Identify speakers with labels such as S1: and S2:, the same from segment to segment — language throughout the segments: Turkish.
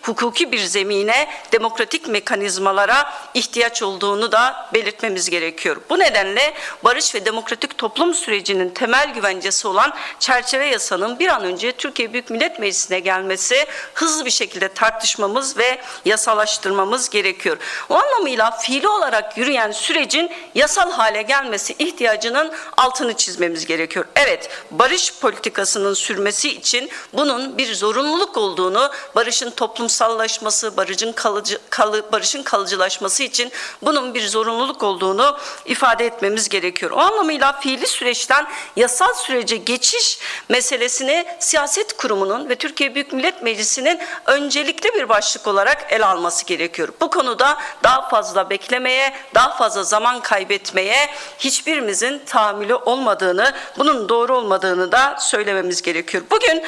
S1: hukuki bir zemine, demokratik mekanizmalara ihtiyaç olduğunu da belirtmemiz gerekiyor. Bu nedenle barış ve demokratik toplum sürecinin temel güvencesi olan çerçeve yasanın bir an önce Türkiye Büyük Millet Meclisi'ne gelmesi, hızlı bir şekilde tartışmamız ve yasalaştırmamız gerekiyor. O anlamıyla fiili olarak yürüyen sürecin yasal hale gelmesi ihtiyacının altını çizmemiz gerekiyor. Evet, barış politikasının sürmesi için bunun bir zorunluluk olduğunu, barışın toplumsallaşması, barışın kalıcılaşması için bunun bir zorunluluk olduğunu ifade etmemiz gerekiyor. O anlamıyla fiili süreçten yasal sürece geçiş meselesini siyaset kurumunun ve Türkiye Büyük Millet Meclisi'nin öncelikli bir başlık olarak ele alması gerekiyor. Bu konuda daha fazla beklemeye, daha fazla zaman kaybetmeye hiçbirimizin tahammülü olmadığını, bunun doğru olmadığını da söylememiz gerekiyor. Bugün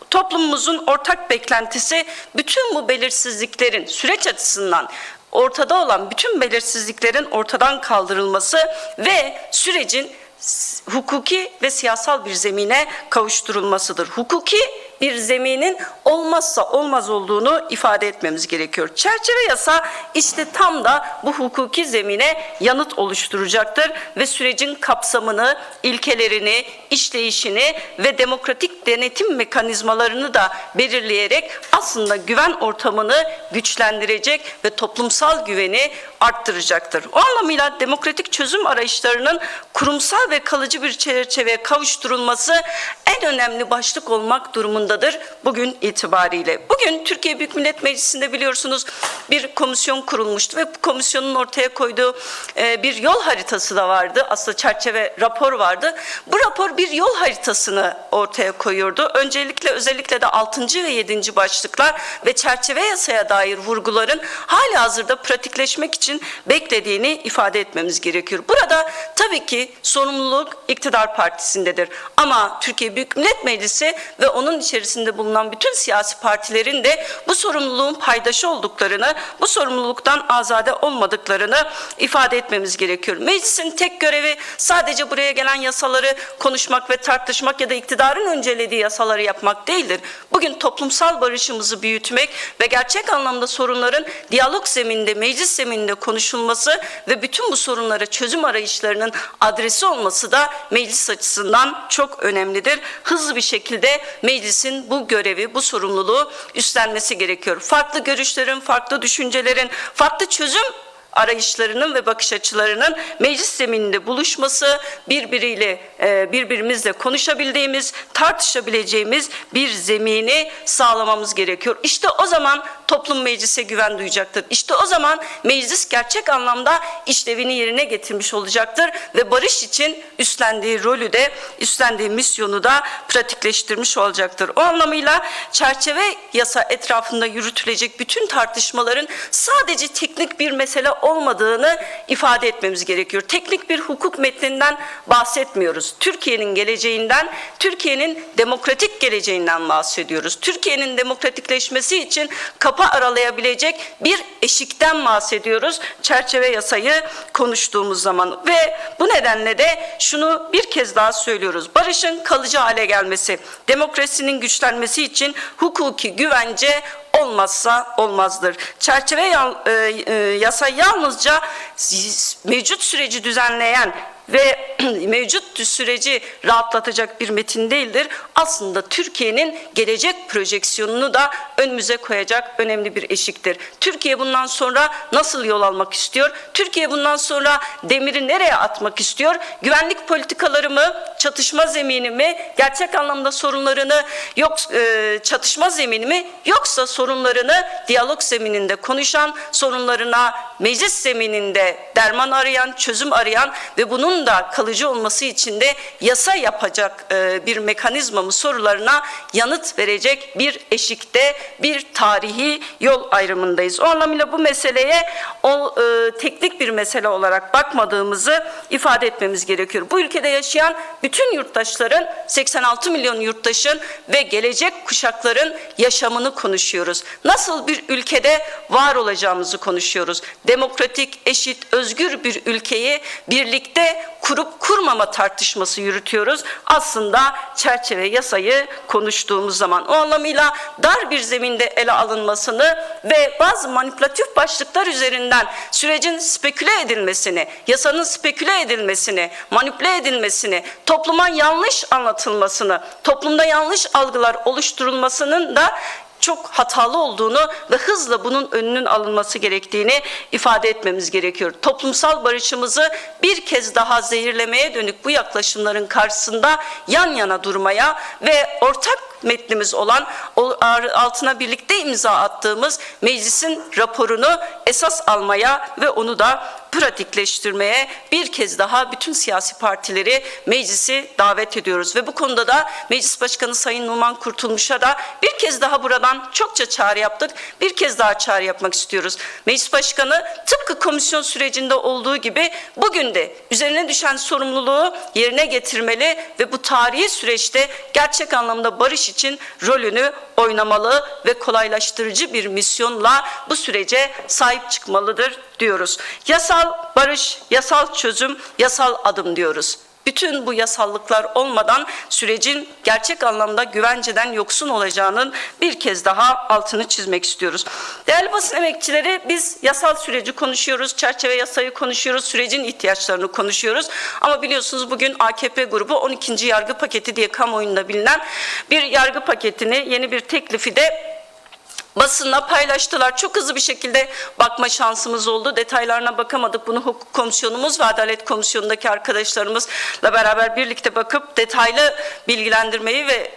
S1: toplumumuzun ortak beklentisi bütün bu belirsizliklerin süreç açısından ortada olan bütün belirsizliklerin ortadan kaldırılması ve sürecin hukuki ve siyasal bir zemine kavuşturulmasıdır. Hukuki bir zeminin olmazsa olmaz olduğunu ifade etmemiz gerekiyor. Çerçeve yasa işte tam da bu hukuki zemine yanıt oluşturacaktır ve sürecin kapsamını, ilkelerini, işleyişini ve demokratik denetim mekanizmalarını da belirleyerek aslında güven ortamını güçlendirecek ve toplumsal güveni arttıracaktır. O anlamıyla demokratik çözüm arayışlarının kurumsal ve kalıcı bir çerçeveye kavuşturulması en önemli başlık olmak durumundadır bugün itibariyle. Bugün Türkiye Büyük Millet Meclisi'nde biliyorsunuz bir komisyon kurulmuştu ve bu komisyonun ortaya koyduğu bir yol haritası da vardı. Aslında çerçeve rapor vardı. Bu rapor bir yol haritasını ortaya koyuyordu. Öncelikle özellikle de 6. ve 7. başlıklar ve çerçeve yasaya dair vurguların halihazırda pratikleşmek için beklediğini ifade etmemiz gerekiyor. Burada tabii ki sorumluluk iktidar partisindedir. Ama Türkiye Büyük Millet Meclisi ve onun içerisinde bulunan bütün siyasi partilerin de bu sorumluluğun paydaşı olduklarını, bu sorumluluktan azade olmadıklarını ifade etmemiz gerekiyor. Meclisin tek görevi sadece buraya gelen yasaları konuşmak ve tartışmak ya da iktidarın öncelediği yasaları yapmak değildir. Bugün toplumsal barışımızı büyütmek ve gerçek anlamda sorunların diyalog zemininde, meclis zemininde konuşulması ve bütün bu sorunlara çözüm arayışlarının adresi olması da meclis açısından çok önemlidir. Hızlı bir şekilde meclisin bu görevi, bu sorumluluğu üstlenmesi gerekiyor. Farklı görüşlerin, farklı düşüncelerin, farklı çözüm arayışlarının ve bakış açılarının meclis zemininde buluşması, birbirimizle konuşabildiğimiz, tartışabileceğimiz bir zemini sağlamamız gerekiyor. İşte o zaman toplum meclise güven duyacaktır. İşte o zaman meclis gerçek anlamda işlevini yerine getirmiş olacaktır ve barış için üstlendiği rolü de, üstlendiği misyonu da pratikleştirmiş olacaktır. O anlamıyla çerçeve yasa etrafında yürütülecek bütün tartışmaların sadece teknik bir mesele olmadığını ifade etmemiz gerekiyor. Teknik bir hukuk metninden bahsetmiyoruz. Türkiye'nin geleceğinden, Türkiye'nin demokratik geleceğinden bahsediyoruz. Türkiye'nin demokratikleşmesi için kapı aralayabilecek bir eşikten bahsediyoruz. Çerçeve yasayı konuştuğumuz zaman ve bu nedenle de şunu bir kez daha söylüyoruz. Barışın kalıcı hale gelmesi, demokrasinin güçlenmesi için hukuki güvence olmazsa olmazdır. Çerçeve yasa yalnızca mevcut süreci düzenleyen ve mevcut süreci rahatlatacak bir metin değildir. Aslında Türkiye'nin gelecek projeksiyonunu da önümüze koyacak önemli bir eşiktir. Türkiye bundan sonra nasıl yol almak istiyor? Türkiye bundan sonra demiri nereye atmak istiyor? Güvenlik politikaları mı, çatışma zemini mi, gerçek anlamda sorunlarını çatışma zemini mi, yoksa sorunlarını diyalog zemininde konuşan, sorunlarına meclis zemininde derman arayan, çözüm arayan ve bunun da kalıcı olması için de yasa yapacak bir mekanizma mı sorularına yanıt verecek bir eşikte, bir tarihi yol ayrımındayız. O anlamıyla bu meseleye teknik bir mesele olarak bakmadığımızı ifade etmemiz gerekiyor. Bu ülkede yaşayan bütün yurttaşların, 86 milyon yurttaşın ve gelecek kuşakların yaşamını konuşuyoruz. Nasıl bir ülkede var olacağımızı konuşuyoruz. Demokratik, eşit, özgür bir ülkeyi birlikte kurup kurmama tartışması yürütüyoruz. Aslında çerçeve yasayı konuştuğumuz zaman o anlamıyla dar bir zeminde ele alınmasını ve bazı manipülatif başlıklar üzerinden sürecin speküle edilmesini, yasanın speküle edilmesini, manipüle edilmesini, topluma yanlış anlatılmasını, toplumda yanlış algılar oluşturulmasının da çok hatalı olduğunu ve hızla bunun önünün alınması gerektiğini ifade etmemiz gerekiyor. Toplumsal barışımızı bir kez daha zehirlemeye dönük bu yaklaşımların karşısında yan yana durmaya ve ortak metnimiz olan altına birlikte imza attığımız meclisin raporunu esas almaya ve onu da pratikleştirmeye bir kez daha bütün siyasi partileri meclisi davet ediyoruz. Ve bu konuda da Meclis Başkanı Sayın Numan Kurtulmuş'a da bir kez daha buradan çokça çağrı yaptık. Bir kez daha çağrı yapmak istiyoruz. Meclis Başkanı tıpkı komisyon sürecinde olduğu gibi bugün de üzerine düşen sorumluluğu yerine getirmeli ve bu tarihi süreçte gerçek anlamda barış için rolünü oynamalı ve kolaylaştırıcı bir misyonla bu sürece sahip çıkmalıdır diyoruz. Yasal barış, yasal çözüm, yasal adım diyoruz. Bütün bu yasallıklar olmadan sürecin gerçek anlamda güvenceden yoksun olacağının bir kez daha altını çizmek istiyoruz. Değerli basın emekçileri, biz yasal süreci konuşuyoruz, çerçeve yasayı konuşuyoruz, sürecin ihtiyaçlarını konuşuyoruz. Ama biliyorsunuz bugün AKP grubu 12. yargı paketi diye kamuoyunda bilinen bir yargı paketini, yeni bir teklifi de basınla paylaştılar. Çok hızlı bir şekilde bakma şansımız oldu. Detaylarına bakamadık. Bunu hukuk komisyonumuz ve adalet komisyonundaki arkadaşlarımızla beraber birlikte bakıp detaylı bilgilendirmeyi ve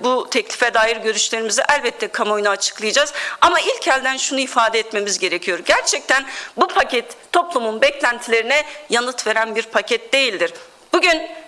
S1: bu teklife dair görüşlerimizi elbette kamuoyuna açıklayacağız. Ama ilk elden şunu ifade etmemiz gerekiyor. Gerçekten bu paket toplumun beklentilerine yanıt veren bir paket değildir. Bugün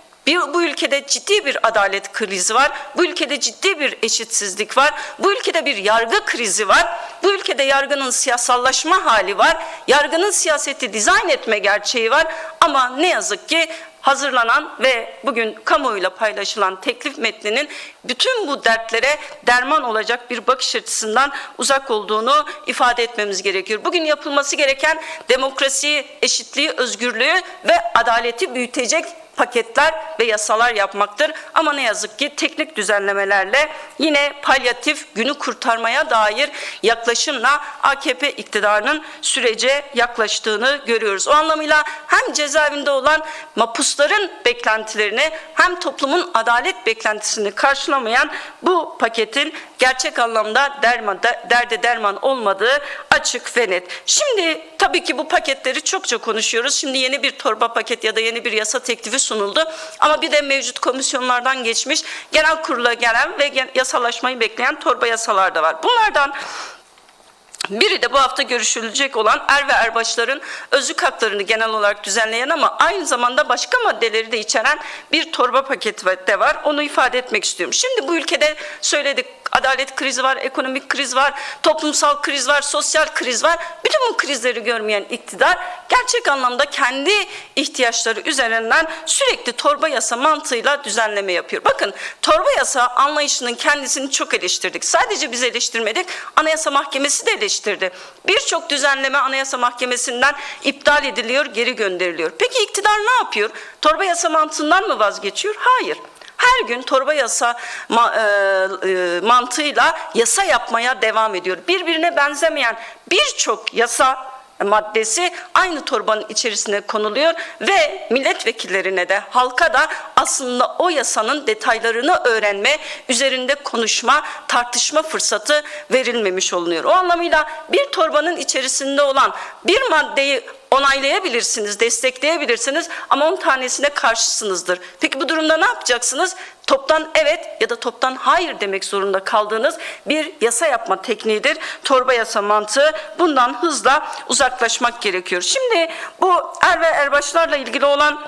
S1: bu ülkede ciddi bir adalet krizi var. Bu ülkede ciddi bir eşitsizlik var. Bu ülkede bir yargı krizi var. Bu ülkede yargının siyasallaşma hali var. Yargının siyaseti dizayn etme gerçeği var. Ama ne yazık ki hazırlanan ve bugün kamuoyuyla paylaşılan teklif metninin bütün bu dertlere derman olacak bir bakış açısından uzak olduğunu ifade etmemiz gerekiyor. Bugün yapılması gereken demokrasiyi, eşitliği, özgürlüğü ve adaleti büyütecek paketler ve yasalar yapmaktır. Ama ne yazık ki teknik düzenlemelerle yine palyatif, günü kurtarmaya dair yaklaşımla AKP iktidarının sürece yaklaştığını görüyoruz. O anlamıyla hem cezaevinde olan mahpusların beklentilerini hem toplumun adalet beklentisini karşılamayan bu paketin gerçek anlamda derde derman olmadığı açık ve net. Şimdi tabii ki bu paketleri çokça konuşuyoruz. Şimdi yeni bir torba paket ya da yeni bir yasa teklifi sunuldu. Ama bir de mevcut komisyonlardan geçmiş, genel kurula gelen ve yasalaşmayı bekleyen torba yasalar da var. Bunlardan biri de bu hafta görüşülecek olan er ve erbaşların özlük haklarını genel olarak düzenleyen ama aynı zamanda başka maddeleri de içeren bir torba paketi de var. Onu ifade etmek istiyorum. Şimdi bu ülkede söyledik, adalet krizi var, ekonomik kriz var, toplumsal kriz var, sosyal kriz var. Bütün bu krizleri görmeyen iktidar gerçek anlamda kendi ihtiyaçları üzerinden sürekli torba yasa mantığıyla düzenleme yapıyor. Bakın, torba yasa anlayışının kendisini çok eleştirdik. Sadece biz eleştirmedik, Anayasa Mahkemesi de eleştirdi. Birçok düzenleme Anayasa Mahkemesi'nden iptal ediliyor, geri gönderiliyor. Peki iktidar ne yapıyor? Torba yasa mantığından mı vazgeçiyor? Hayır. Her gün torba yasa mantığıyla yasa yapmaya devam ediyor. Birbirine benzemeyen birçok yasa maddesi aynı torbanın içerisine konuluyor ve milletvekillerine de halka da aslında o yasanın detaylarını öğrenme, üzerinde konuşma, tartışma fırsatı verilmemiş olunuyor. O anlamıyla bir torbanın içerisinde olan bir maddeyi onaylayabilirsiniz, destekleyebilirsiniz ama 10 tanesine karşısınızdır. Peki bu durumda ne yapacaksınız? Toptan evet ya da toptan hayır demek zorunda kaldığınız bir yasa yapma tekniğidir. Torba yasa mantığı, bundan hızla uzaklaşmak gerekiyor. Şimdi bu er ve erbaşlarla ilgili olan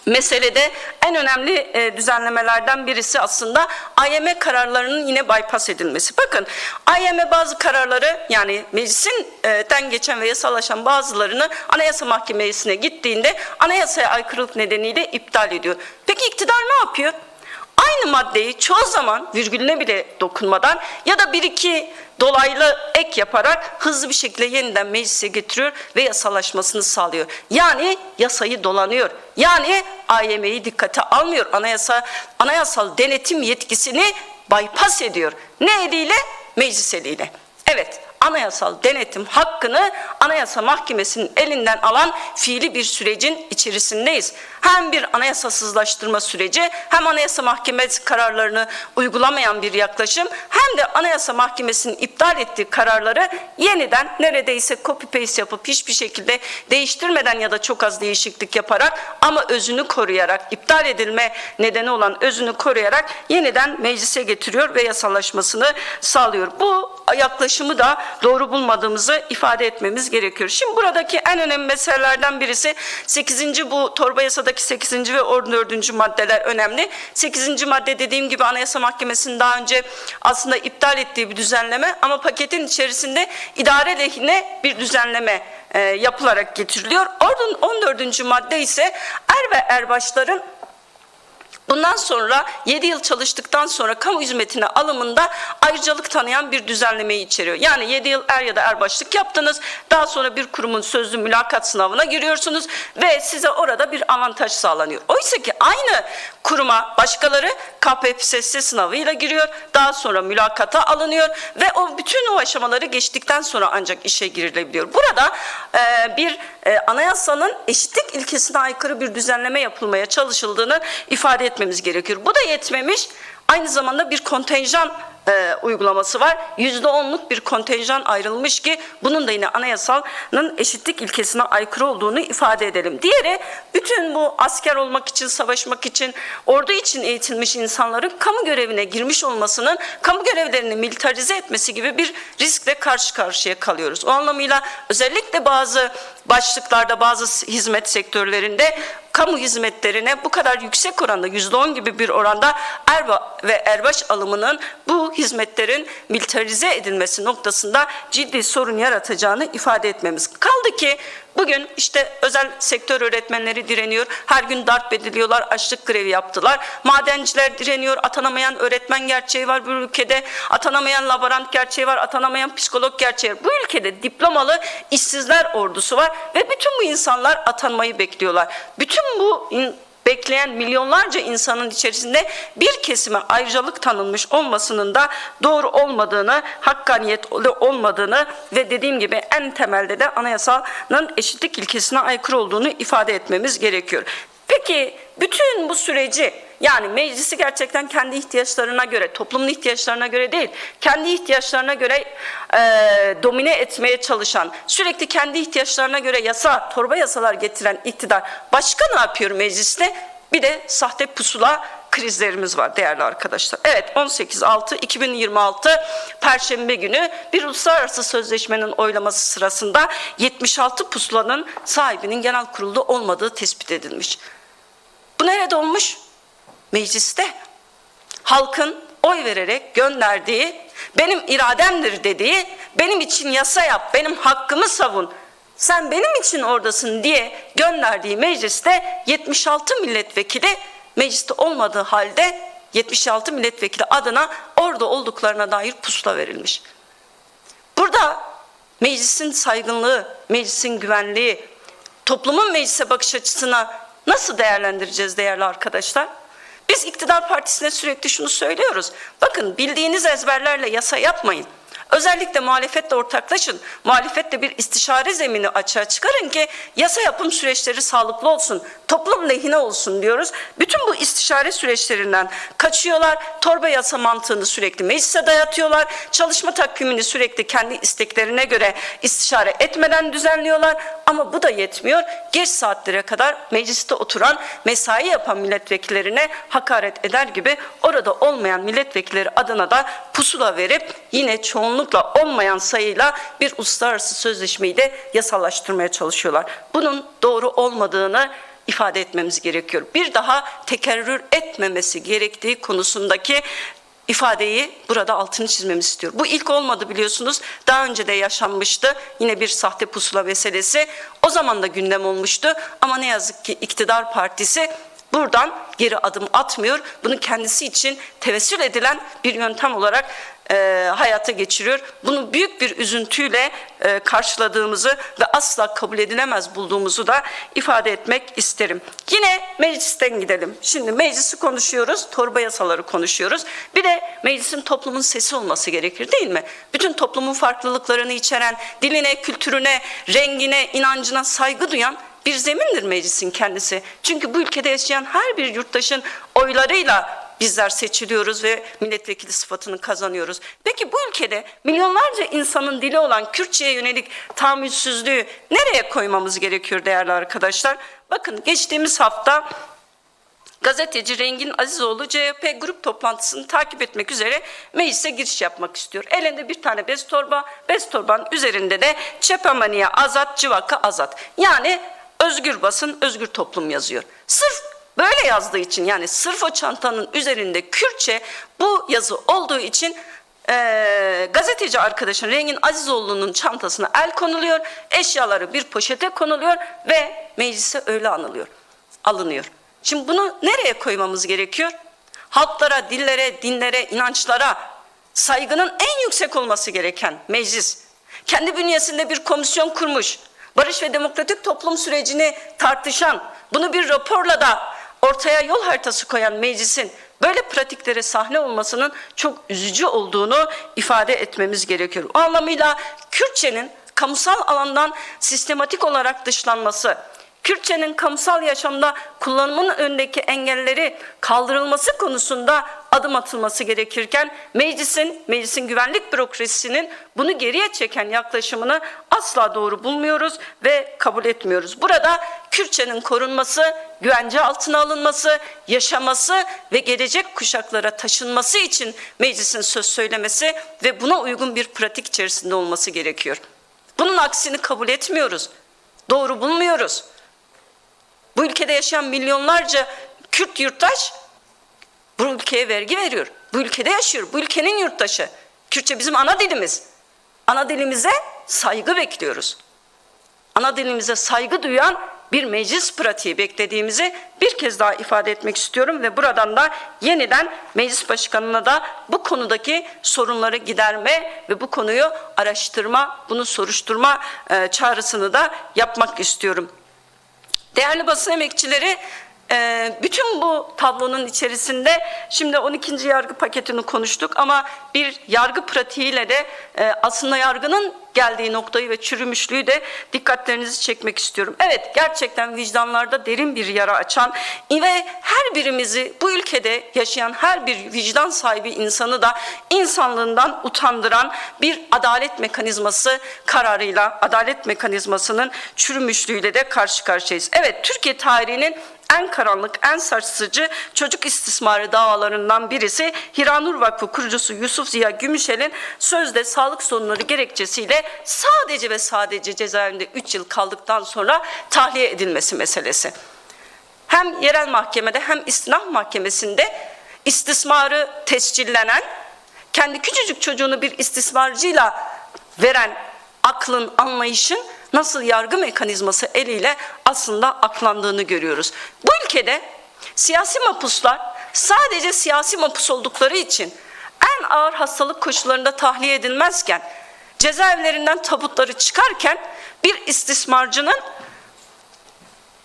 S1: meselede en önemli düzenlemelerden birisi aslında AYM kararlarının yine bypass edilmesi. Bakın, AYM bazı kararları, yani meclisten geçen ve yasalaşan bazılarını Anayasa Mahkemesi'ne gittiğinde anayasaya aykırılık nedeniyle iptal ediyor. Peki iktidar ne yapıyor? aynı maddeyi çoğu zaman virgülüne bile dokunmadan ya da bir iki dolaylı ek yaparak hızlı bir şekilde yeniden meclise getiriyor ve yasalaşmasını sağlıyor. Yani yasayı dolanıyor. Yani AYM'yi dikkate almıyor. Anayasal denetim yetkisini bypass ediyor. Ne eliyle? Meclis eliyle. Evet, anayasal denetim hakkını Anayasa Mahkemesi'nin elinden alan fiili bir sürecin içerisindeyiz. Hem bir anayasasızlaştırma süreci, hem Anayasa Mahkemesi kararlarını uygulamayan bir yaklaşım, hem de Anayasa Mahkemesi'nin iptal ettiği kararları yeniden neredeyse copy paste yapıp hiçbir şekilde değiştirmeden ya da çok az değişiklik yaparak ama özünü koruyarak, iptal edilme nedeni olan özünü koruyarak yeniden meclise getiriyor ve yasallaşmasını sağlıyor. Bu yaklaşımı da doğru bulmadığımızı ifade etmemiz gerekiyor. Şimdi buradaki en önemli meselelerden birisi 8. bu torba yasadaki 8. ve 14. maddeler önemli. 8. madde dediğim gibi Anayasa Mahkemesi'nin daha önce aslında iptal ettiği bir düzenleme ama paketin içerisinde idare lehine bir düzenleme yapılarak getiriliyor. Oradan 14. madde ise er ve erbaşların bundan sonra 7 yıl çalıştıktan sonra kamu hizmetine alımında ayrıcalık tanıyan bir düzenlemeyi içeriyor. Yani 7 yıl er ya da erbaşlık yaptınız. Daha sonra bir kurumun sözlü mülakat sınavına giriyorsunuz ve size orada bir avantaj sağlanıyor. Oysa ki aynı kuruma başkaları KPSS sınavıyla giriyor. Daha sonra mülakata alınıyor ve bütün o aşamaları geçtikten sonra ancak işe girilebiliyor. Burada anayasanın eşitlik ilkesine aykırı bir düzenleme yapılmaya çalışıldığını ifade etmemiz gerekiyor. Bu da yetmemiş. Aynı zamanda bir kontenjan uygulaması var. %10'luk bir kontenjan ayrılmış ki bunun da yine anayasanın eşitlik ilkesine aykırı olduğunu ifade edelim. Diğeri bütün bu asker olmak için, savaşmak için, ordu için eğitilmiş insanların kamu görevine girmiş olmasının kamu görevlerini militarize etmesi gibi bir riskle karşı karşıya kalıyoruz. O anlamıyla özellikle bazı başlıklarda, bazı hizmet sektörlerinde kamu hizmetlerine bu kadar yüksek oranda %10 gibi bir oranda ve erbaş alımının bu hizmetlerin militarize edilmesi noktasında ciddi sorun yaratacağını ifade etmemiz. Kaldı ki bugün işte özel sektör öğretmenleri direniyor. Her gün darp ediliyorlar, açlık grevi yaptılar. Madenciler direniyor. Atanamayan öğretmen gerçeği var bu ülkede. Atanamayan laborant gerçeği var. Atanamayan psikolog gerçeği var. Bu ülkede diplomalı işsizler ordusu var ve bütün bu insanlar atanmayı bekliyorlar. Bütün bu bekleyen milyonlarca insanın içerisinde bir kesime ayrıcalık tanınmış olmasının da doğru olmadığını, hakkaniyetli olmadığını ve dediğim gibi en temelde de anayasanın eşitlik ilkesine aykırı olduğunu ifade etmemiz gerekiyor. Peki bütün bu süreci, yani meclisi gerçekten kendi ihtiyaçlarına göre, toplumun ihtiyaçlarına göre değil, kendi ihtiyaçlarına göre domine etmeye çalışan, sürekli kendi ihtiyaçlarına göre torba yasalar getiren iktidar başka ne yapıyor mecliste? Bir de sahte pusula krizlerimiz var değerli arkadaşlar. Evet, 18.6.2026 Perşembe günü bir uluslararası sözleşmenin oylaması sırasında 76 pusulanın sahibinin genel kurulda olmadığı tespit edilmiş. Bu nerede olmuş? Mecliste. Halkın oy vererek gönderdiği, benim irademdir dediği, benim için yasa yap, benim hakkımı savun, sen benim için oradasın diye gönderdiği mecliste 76 milletvekili mecliste olmadığı halde 76 milletvekili adına orada olduklarına dair pusula verilmiş. Burada meclisin saygınlığı, meclisin güvenliği, toplumun meclise bakış açısına nasıl değerlendireceğiz değerli arkadaşlar? Biz iktidar partisine sürekli şunu söylüyoruz. Bakın, bildiğiniz ezberlerle yasa yapmayın. Özellikle muhalefetle ortaklaşın. Muhalefetle bir istişare zemini açığa çıkarın ki yasa yapım süreçleri sağlıklı olsun, toplum lehine olsun diyoruz. Bütün bu istişare süreçlerinden kaçıyorlar. Torba yasa mantığını sürekli meclise dayatıyorlar. Çalışma takvimini sürekli kendi isteklerine göre istişare etmeden düzenliyorlar. Ama bu da yetmiyor. Geç saatlere kadar mecliste oturan, mesai yapan milletvekillerine hakaret eder gibi orada olmayan milletvekilleri adına da pusula verip yine çoğunlukla olmayan sayıyla bir uluslararası sözleşmeyi de yasallaştırmaya çalışıyorlar. Bunun doğru olmadığını ifade etmemiz gerekiyor. Bir daha tekerrür etmemesi gerektiği konusundaki ifadeyi burada altını çizmemiz istiyor. Bu ilk olmadı, biliyorsunuz. Daha önce de yaşanmıştı. Yine bir sahte pusula meselesi. O zaman da gündem olmuştu. Ama ne yazık ki iktidar partisi buradan geri adım atmıyor. Bunu kendisi için tevessül edilen bir yöntem olarak hayata geçiriyor. Bunu büyük bir üzüntüyle karşıladığımızı ve asla kabul edilemez bulduğumuzu da ifade etmek isterim. Yine meclisten gidelim. Şimdi meclisi konuşuyoruz, torba yasaları konuşuyoruz. Bir de meclisin toplumun sesi olması gerekir, değil mi? Bütün toplumun farklılıklarını içeren, diline, kültürüne, rengine, inancına saygı duyan bir zemindir meclisin kendisi. Çünkü bu ülkede yaşayan her bir yurttaşın oylarıyla bizler seçiliyoruz ve milletvekili sıfatını kazanıyoruz. Peki bu ülkede milyonlarca insanın dili olan Kürtçe'ye yönelik tahammülsüzlüğü nereye koymamız gerekiyor değerli arkadaşlar? Bakın geçtiğimiz hafta gazeteci Rengin Azizoğlu CHP grup toplantısını takip etmek üzere meclise giriş yapmak istiyor. Elinde bir tane bez torba, bez torbanın üzerinde de Çepemaniye Azat, Civaka Azat. Yani özgür basın, özgür toplum yazıyor. Sırf böyle yazdığı için, yani sırf o çantanın üzerinde Kürtçe bu yazı olduğu için gazeteci arkadaşın Rengin Azizoğlu'nun çantasına el konuluyor, eşyaları bir poşete konuluyor ve meclise öyle alınıyor. Şimdi bunu nereye koymamız gerekiyor? Halklara, dillere, dinlere, inançlara saygının en yüksek olması gereken meclis, kendi bünyesinde bir komisyon kurmuş, barış ve demokratik toplum sürecini tartışan, bunu bir raporla da ortaya yol haritası koyan meclisin böyle pratiklere sahne olmasının çok üzücü olduğunu ifade etmemiz gerekiyor. O anlamıyla Kürtçenin kamusal alandan sistematik olarak dışlanması, Kürtçenin kamusal yaşamda kullanımının önündeki engelleri kaldırılması konusunda adım atılması gerekirken meclisin güvenlik bürokrasisinin bunu geriye çeken yaklaşımını asla doğru bulmuyoruz ve kabul etmiyoruz. Burada Kürtçenin korunması, güvence altına alınması, yaşaması ve gelecek kuşaklara taşınması için meclisin söz söylemesi ve buna uygun bir pratik içerisinde olması gerekiyor. Bunun aksini kabul etmiyoruz, doğru bulmuyoruz. Bu ülkede yaşayan milyonlarca Kürt yurttaş bu ülkeye vergi veriyor. Bu ülkede yaşıyor. Bu ülkenin yurttaşı. Kürtçe bizim ana dilimiz. Ana dilimize saygı bekliyoruz. Ana dilimize saygı duyan bir meclis pratiği beklediğimizi bir kez daha ifade etmek istiyorum ve buradan da yeniden meclis başkanına da bu konudaki sorunları giderme ve bu konuyu araştırma, bunu soruşturma çağrısını da yapmak istiyorum. Değerli basın emekçileri, bütün bu tablonun içerisinde şimdi 12. yargı paketini konuştuk ama bir yargı pratiğiyle de aslında yargının geldiği noktayı ve çürümüşlüğü de dikkatlerinizi çekmek istiyorum. Evet, gerçekten vicdanlarda derin bir yara açan ve her birimizi, bu ülkede yaşayan her bir vicdan sahibi insanı da insanlığından utandıran bir adalet mekanizması kararıyla, adalet mekanizmasının çürümüşlüğüyle de karşı karşıyayız. Evet, Türkiye tarihinin en karanlık, en sarsıcı çocuk istismarı davalarından birisi Hiranur Vakfı kurucusu Yusuf Ziya Gümüşel'in sözde sağlık sorunları gerekçesiyle sadece ve sadece cezaevinde 3 yıl kaldıktan sonra tahliye edilmesi meselesi. Hem yerel mahkemede hem istinaf mahkemesinde istismarı tescillenen, kendi küçücük çocuğunu bir istismarcıyla veren aklın, anlayışın nasıl yargı mekanizması eliyle aslında aklandığını görüyoruz. Bu ülkede siyasi mahpuslar sadece siyasi mahpus oldukları için en ağır hastalık koşullarında tahliye edilmezken, cezaevlerinden tabutları çıkarken bir istismarcının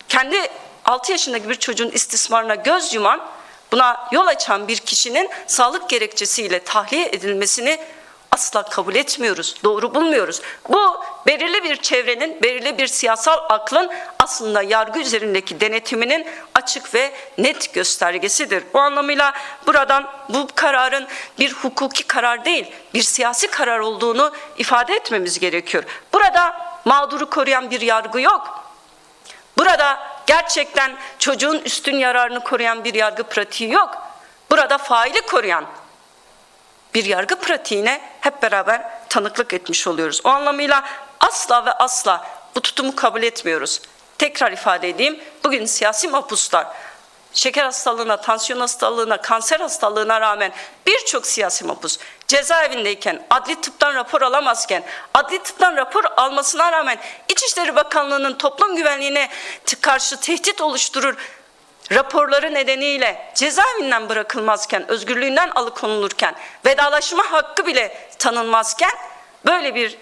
S1: kendi 6 yaşındaki bir çocuğun istismarına göz yuman, buna yol açan bir kişinin sağlık gerekçesiyle tahliye edilmesini asla kabul etmiyoruz, doğru bulmuyoruz. Bu belirli bir çevrenin, belirli bir siyasal aklın aslında yargı üzerindeki denetiminin açık ve net göstergesidir. Bu anlamıyla buradan bu kararın bir hukuki karar değil, bir siyasi karar olduğunu ifade etmemiz gerekiyor. Burada mağduru koruyan bir yargı yok. Burada gerçekten çocuğun üstün yararını koruyan bir yargı pratiği yok. Burada faili koruyan bir yargı pratiğine hep beraber tanıklık etmiş oluyoruz. O anlamıyla asla ve asla bu tutumu kabul etmiyoruz. Tekrar ifade edeyim, bugün siyasi mahpuslar şeker hastalığına, tansiyon hastalığına, kanser hastalığına rağmen birçok siyasi mahpus cezaevindeyken, adli tıptan rapor alamazken, adli tıptan rapor almasına rağmen İçişleri Bakanlığı'nın toplum güvenliğine karşı tehdit oluşturur raporları nedeniyle cezaevinden bırakılmazken, özgürlüğünden alıkonulurken, vedalaşma hakkı bile tanınmazken böyle bir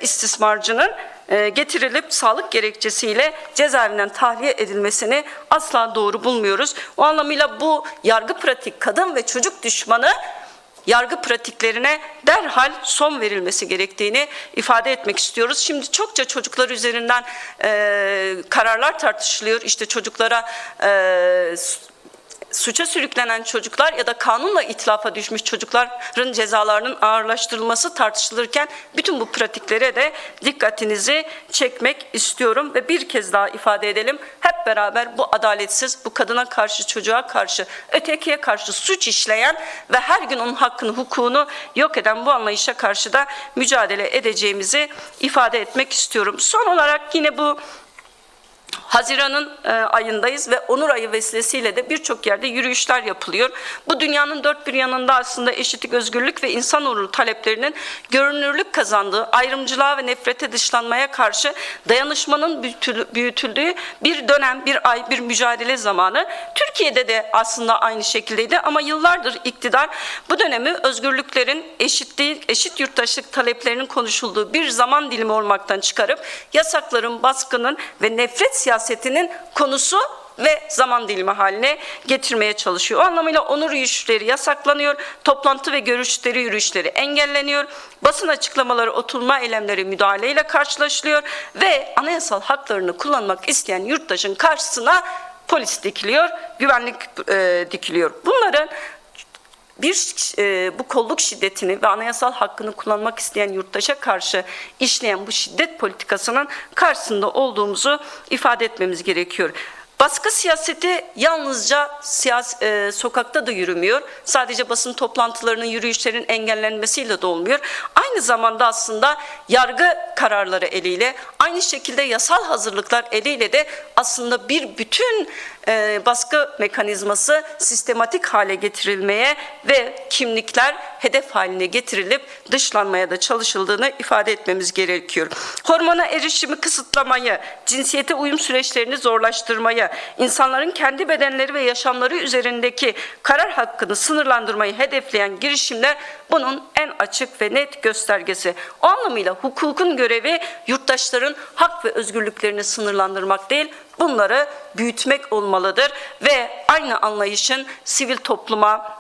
S1: istismarcının getirilip sağlık gerekçesiyle cezaevinden tahliye edilmesini asla doğru bulmuyoruz. O anlamıyla bu yargı pratik, kadın ve çocuk düşmanı yargı pratiklerine derhal son verilmesi gerektiğini ifade etmek istiyoruz. Şimdi çokça çocuklar üzerinden kararlar tartışılıyor. İşte çocuklara suça sürüklenen çocuklar ya da kanunla itlafa düşmüş çocukların cezalarının ağırlaştırılması tartışılırken bütün bu pratiklere de dikkatinizi çekmek istiyorum ve bir kez daha ifade edelim. Hep beraber bu adaletsiz, bu kadına karşı, çocuğa karşı, ötekiye karşı suç işleyen ve her gün onun hakkını, hukukunu yok eden bu anlayışa karşı da mücadele edeceğimizi ifade etmek istiyorum. Son olarak yine bu Haziran'ın ayındayız ve Onur Ayı vesilesiyle de birçok yerde yürüyüşler yapılıyor. Bu dünyanın dört bir yanında aslında eşitlik, özgürlük ve insan onuru taleplerinin görünürlük kazandığı, ayrımcılığa ve nefrete, dışlanmaya karşı dayanışmanın büyütüldüğü bir dönem, bir ay, bir mücadele zamanı. Türkiye'de de aslında aynı şekildeydi ama yıllardır iktidar bu dönemi özgürlüklerin, eşitliği, eşit yurttaşlık taleplerinin konuşulduğu bir zaman dilimi olmaktan çıkarıp yasakların, baskının ve nefret siyasetinin konusu ve zaman dilimi haline getirmeye çalışıyor. O anlamıyla onur yürüyüşleri yasaklanıyor, toplantı ve görüşleri, yürüyüşleri engelleniyor, basın açıklamaları, oturma eylemleri müdahaleyle karşılaşılıyor ve anayasal haklarını kullanmak isteyen yurttaşın karşısına polis dikiliyor, güvenlik dikiliyor. Bunların bu kolluk şiddetini ve anayasal hakkını kullanmak isteyen yurttaşa karşı işleyen bu şiddet politikasının karşısında olduğumuzu ifade etmemiz gerekiyor. Baskı siyaseti yalnızca sokakta da yürümüyor. Sadece basın toplantılarının, yürüyüşlerin engellenmesiyle de olmuyor. Aynı zamanda aslında yargı kararları eliyle, aynı şekilde yasal hazırlıklar eliyle de aslında bir bütün baskı mekanizması sistematik hale getirilmeye ve kimlikler hedef haline getirilip dışlanmaya da çalışıldığını ifade etmemiz gerekiyor. Hormona erişimi kısıtlamayı, cinsiyete uyum süreçlerini zorlaştırmayı, insanların kendi bedenleri ve yaşamları üzerindeki karar hakkını sınırlandırmayı hedefleyen girişimler bunun en açık ve net göstergesi. O anlamıyla hukukun görevi yurttaşların hak ve özgürlüklerini sınırlandırmak değil, bunları büyütmek olmalıdır ve aynı anlayışın sivil topluma,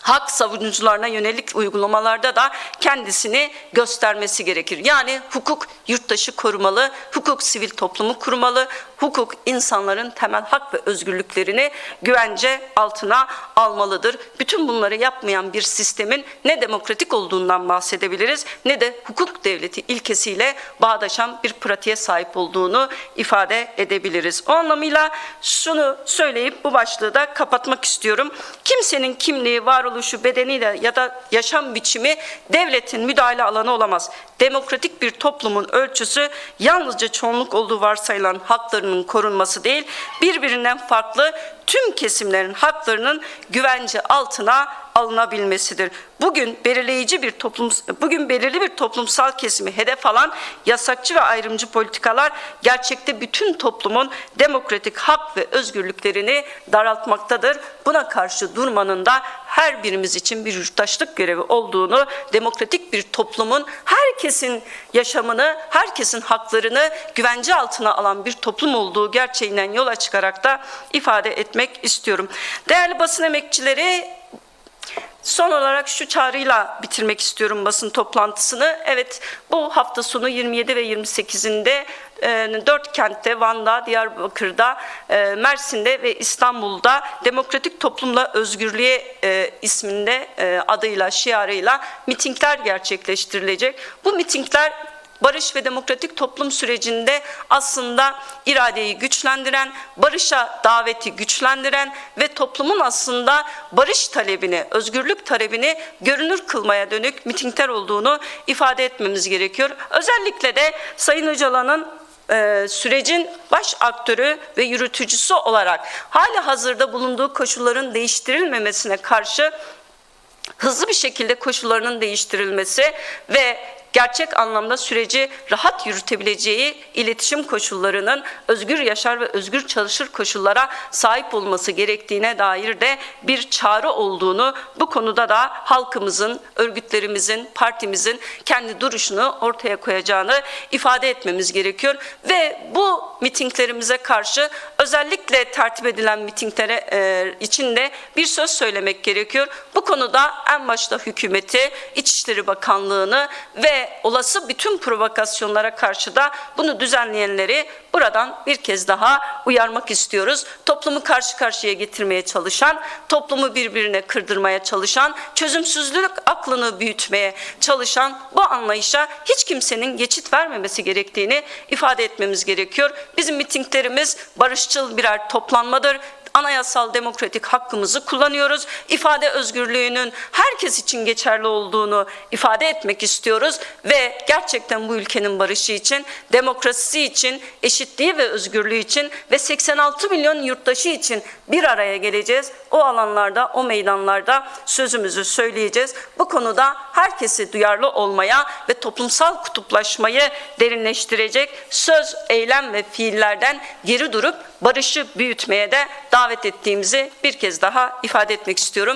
S1: hak savunucularına yönelik uygulamalarda da kendisini göstermesi gerekir. Yani hukuk yurttaşı korumalı, hukuk sivil toplumu korumalı, hukuk insanların temel hak ve özgürlüklerini güvence altına almalıdır. Bütün bunları yapmayan bir sistemin ne demokratik olduğundan bahsedebiliriz ne de hukuk devleti ilkesiyle bağdaşan bir pratiğe sahip olduğunu ifade edebiliriz. O anlamıyla şunu söyleyip bu başlığı da kapatmak istiyorum. Kimsenin kimliği, varoluşu, bedeniyle ya da yaşam biçimi devletin müdahale alanı olamaz. Demokratik bir toplumun ölçüsü yalnızca çoğunluk olduğu varsayılan haklarının korunması değil, birbirinden farklı tüm kesimlerin haklarının güvence altına alınabilmesidir. Bugün belirli bir toplumsal kesimi hedef alan yasakçı ve ayrımcı politikalar gerçekte bütün toplumun demokratik hak ve özgürlüklerini daraltmaktadır. Buna karşı durmanın da her birimiz için bir yurttaşlık görevi olduğunu, demokratik bir toplumun herkesin yaşamını, herkesin haklarını güvence altına alan bir toplum olduğu gerçeğinden yola çıkarak da ifade etmek istiyorum. Değerli basın emekçileri, son olarak şu çağrıyla bitirmek istiyorum basın toplantısını. Evet, bu hafta sonu 27 ve 28'inde 4 kentte, Van'da, Diyarbakır'da, Mersin'de ve İstanbul'da Demokratik Toplumla Özgürlüğe isminde adıyla, şiarıyla mitingler gerçekleştirilecek. Bu mitingler barış ve demokratik toplum sürecinde aslında iradeyi güçlendiren, barışa daveti güçlendiren ve toplumun aslında barış talebini, özgürlük talebini görünür kılmaya dönük mitingler olduğunu ifade etmemiz gerekiyor. Özellikle de Sayın Öcalan'ın sürecin baş aktörü ve yürütücüsü olarak hali hazırda bulunduğu koşulların değiştirilmemesine karşı hızlı bir şekilde koşullarının değiştirilmesi ve gerçek anlamda süreci rahat yürütebileceği iletişim koşullarının özgür yaşar ve özgür çalışır koşullara sahip olması gerektiğine dair de bir çağrı olduğunu, bu konuda da halkımızın, örgütlerimizin, partimizin kendi duruşunu ortaya koyacağını ifade etmemiz gerekiyor. Ve bu mitinglerimize karşı özellikle tertip edilen mitinglere için de bir söz söylemek gerekiyor. Bu konuda en başta hükümeti, İçişleri Bakanlığı'nı ve olası bütün provokasyonlara karşı da bunu düzenleyenleri buradan bir kez daha uyarmak istiyoruz. Toplumu karşı karşıya getirmeye çalışan, toplumu birbirine kırdırmaya çalışan, çözümsüzlük aklını büyütmeye çalışan bu anlayışa hiç kimsenin geçit vermemesi gerektiğini ifade etmemiz gerekiyor. Bizim mitinglerimiz barışçıl birer toplanmadır. Anayasal demokratik hakkımızı kullanıyoruz. İfade özgürlüğünün herkes için geçerli olduğunu ifade etmek istiyoruz ve gerçekten bu ülkenin barışı için, demokrasisi için, eşitliği ve özgürlüğü için ve 86 milyon yurttaşı için bir araya geleceğiz. O alanlarda, o meydanlarda sözümüzü söyleyeceğiz. Bu konuda herkesi duyarlı olmaya ve toplumsal kutuplaşmayı derinleştirecek söz, eylem ve fiillerden geri durup barışı büyütmeye de davet ettiğimizi bir kez daha ifade etmek istiyorum.